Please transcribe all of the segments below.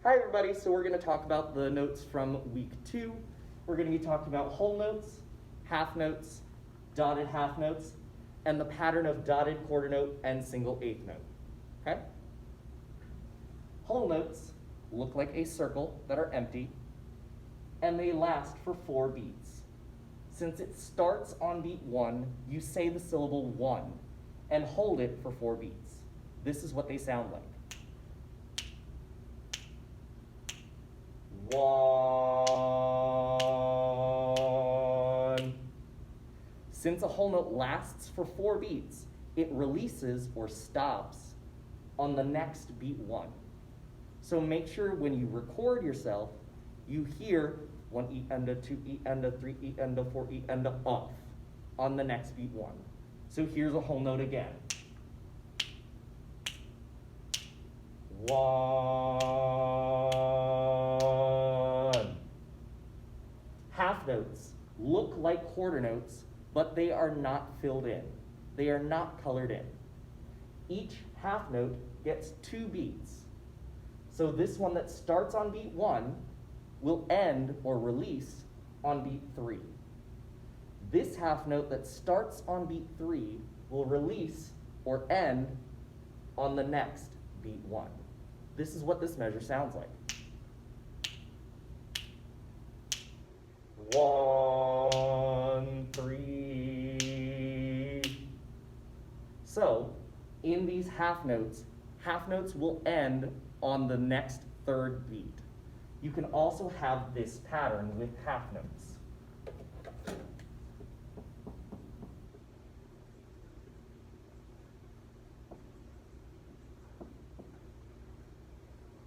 Hi everybody, so we're going to talk about the notes from week 2. We're going to be talking about whole notes, half notes, dotted half notes, and the pattern of dotted quarter note and single eighth note. Okay? Whole notes look like a circle that are empty, and they last for 4 beats. Since it starts on beat 1, you say the syllable 1 and hold it for 4 beats. This is what they sound like. 1. Since a whole note lasts for 4 beats, it releases or stops on the next beat 1. So make sure when you record yourself, you hear 1 E enda, 2 E enda, 3 E enda, 4 E enda off on the next beat 1. So here's a whole note again. 1. Half notes look like quarter notes, but they are not filled in. They are not colored in. Each half note gets 2 beats. So this one that starts on beat 1 will end or release on beat 3. This half note that starts on beat 3 will release or end on the next beat 1. This is what this measure sounds like. 1, 3. So, in these half notes will end on the next third beat. You can also have this pattern with half notes.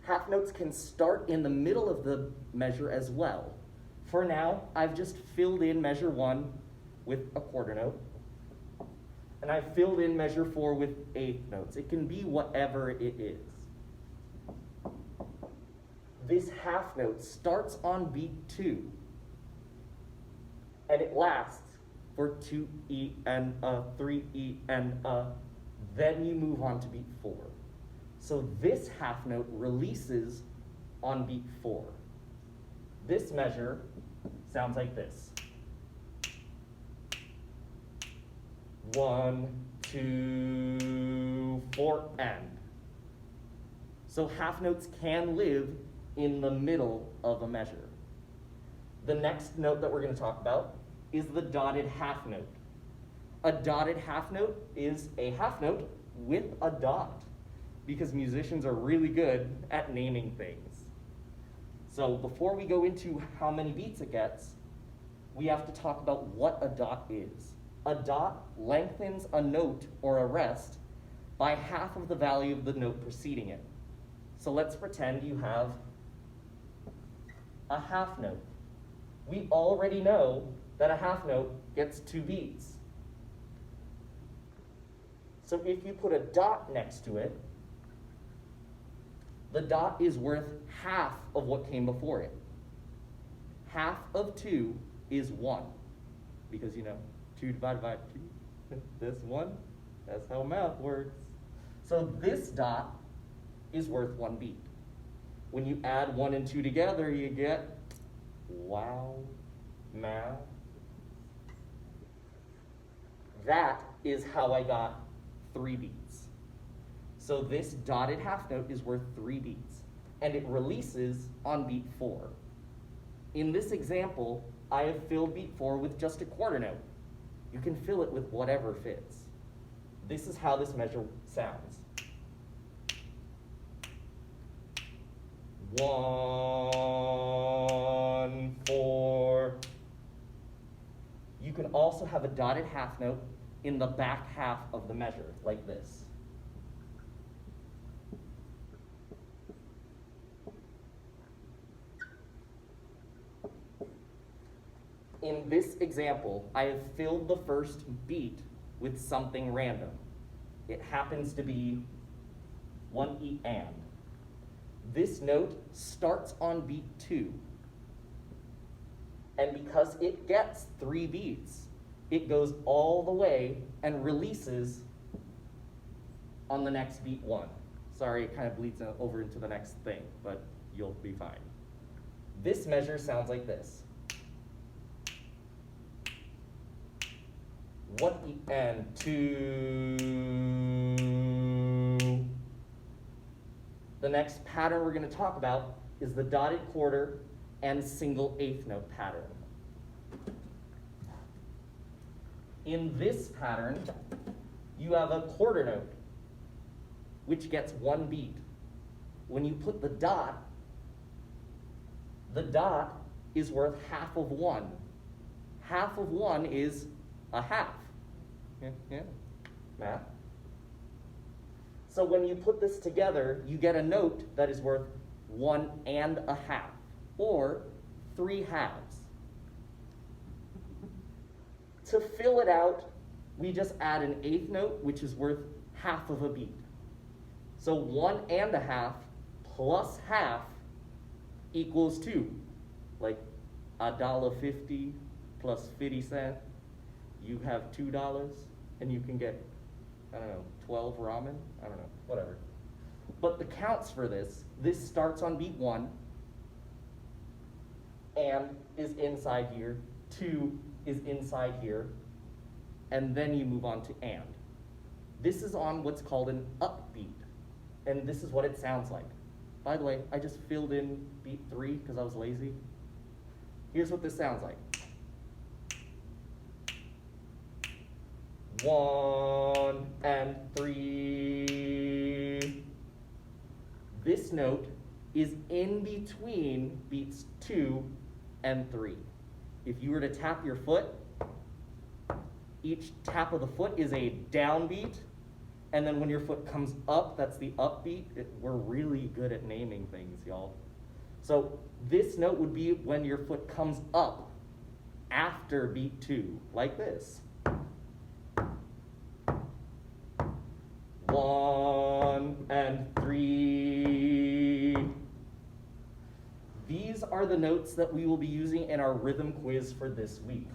Half notes can start in the middle of the measure as well. For now, I've just filled in measure 1 with a quarter note, and I've filled in measure 4 with eighth notes. It can be whatever it is. This half note starts on beat 2, and it lasts for 2 E and a, 3 E and a, then you move on to beat 4. So this half note releases on beat 4. This measure sounds like this. 1, 2, 4, end. So half notes can live in the middle of a measure. The next note that we're going to talk about is the dotted half note. A dotted half note is a half note with a dot, because musicians are really good at naming things. So before we go into how many beats it gets, we have to talk about what a dot is. A dot lengthens a note or a rest by half of the value of the note preceding it. So let's pretend you have a half note. We already know that a half note gets 2 beats. So if you put a dot next to it, the dot is worth half of what came before it. Half of 2 is 1, because 2 divided by 2, this 1, that's how math works. So this dot is worth 1 beat. When you add 1 and 2 together, you get, wow, math. That is how I got 3 beats. So this dotted half note is worth 3 beats, and it releases on beat 4. In this example, I have filled beat 4 with just a quarter note. You can fill it with whatever fits. This is how this measure sounds. 1, 4. You can also have a dotted half note in the back half of the measure, like this. In this example, I have filled the first beat with something random. It happens to be 1 E and. This note starts on beat 2. And because it gets 3 beats, it goes all the way and releases on the next beat 1. Sorry, it kind of bleeds over into the next thing, but you'll be fine. This measure sounds like this. and 2. The next pattern we're going to talk about is the dotted quarter and single eighth note pattern. In this pattern, you have a quarter note, which gets 1 beat. When you put the dot is worth half of 1. Half of 1 is a half. Yeah, math. So when you put this together, you get a note that is worth 1 1/2, or 3 halves. To fill it out, we just add an eighth note, which is worth half of a beat. So 1 1/2 plus half equals 2. Like $1.50 plus 50 cents. You have $2 and you can get, 12 ramen? I don't know, whatever. But the counts for this starts on beat 1 and is inside here, 2 is inside here, and then you move on to and. This is on what's called an upbeat, and this is what it sounds like. By the way, I just filled in beat 3 because I was lazy. Here's what this sounds like. 1 and 3. This note is in between beats 2 and 3. If you were to tap your foot, each tap of the foot is a downbeat, and then when your foot comes up, that's the upbeat. We're really good at naming things, y'all. So this note would be when your foot comes up after beat 2, like this. 1 and 3. These are the notes that we will be using in our rhythm quiz for this week.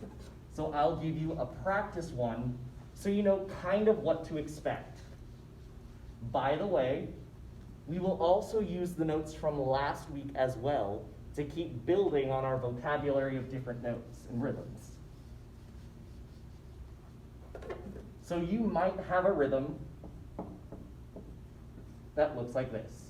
So I'll give you a practice one so you know kind of what to expect. By the way, we will also use the notes from last week as well to keep building on our vocabulary of different notes and rhythms. So you might have a rhythm that looks like this.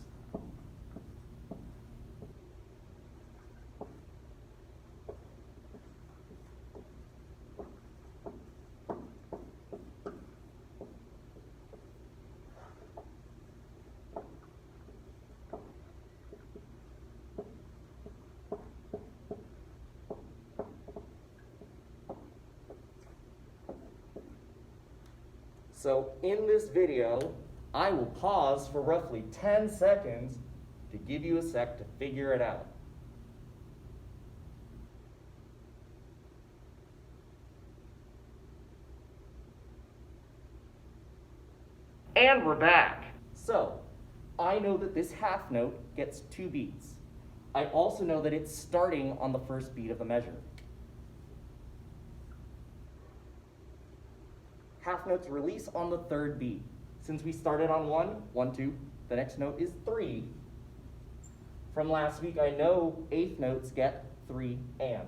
So in this video, I will pause for roughly 10 seconds to give you a sec to figure it out. And we're back. So, I know that this half note gets 2 beats. I also know that it's starting on the first beat of the measure. Half notes release on the 3rd beat. Since we started on 1, 1, 2, the next note is 3. From last week, I know eighth notes get 3 and.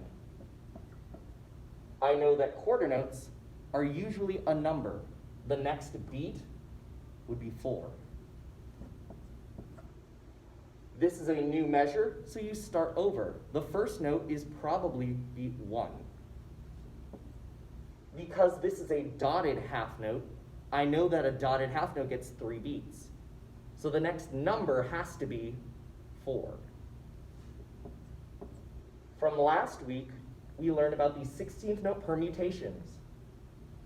I know that quarter notes are usually a number. The next beat would be 4. This is a new measure, so you start over. The first note is probably beat 1. Because this is a dotted half note, I know that a dotted half note gets 3 beats. So the next number has to be 4. From last week, we learned about the 16th note permutations.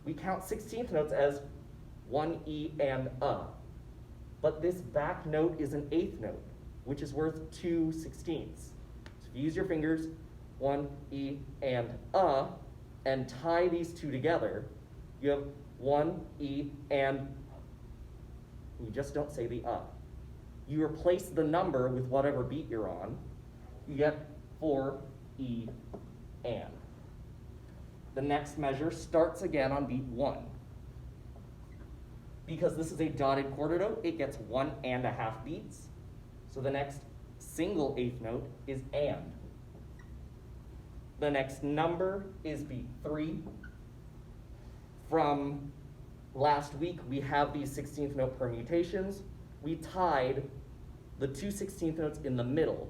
We count 16th notes as 1 E and A. But this back note is an eighth note, which is worth 2 16ths. So if you use your fingers, 1 E and A, and tie these two together, you have 1 E and you just don't say the You replace the number with whatever beat you're on, you get 4 E and. The next measure starts again on beat 1. Because this is a dotted quarter note, it gets 1 1/2 beats. So the next single eighth note is and. The next number is beat 3. From last week, we have these 16th note permutations. We tied the two 16th notes in the middle.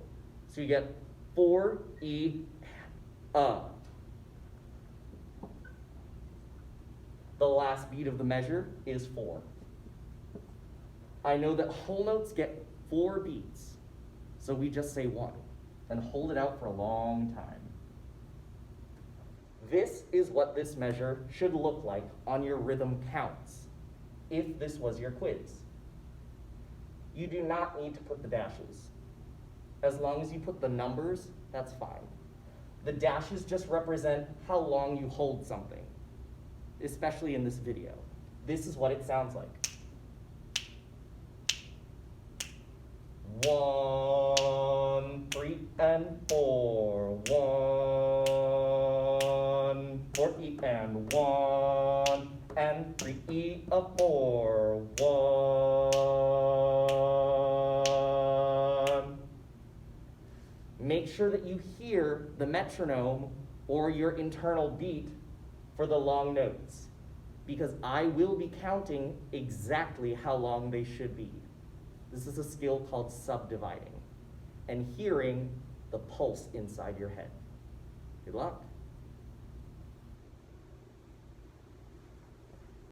So you get 4, E, The last beat of the measure is 4. I know that whole notes get 4 beats, so we just say 1 and hold it out for a long time. This is what this measure should look like on your rhythm counts, if this was your quiz. You do not need to put the dashes. As long as you put the numbers, that's fine. The dashes just represent how long you hold something, especially in this video. This is what it sounds like. 1, 3, and 4. 1, 4, E, and 1, and 3, E, a 4. 1. Make sure that you hear the metronome or your internal beat for the long notes, because I will be counting exactly how long they should be. This is a skill called subdividing and hearing the pulse inside your head. Good luck.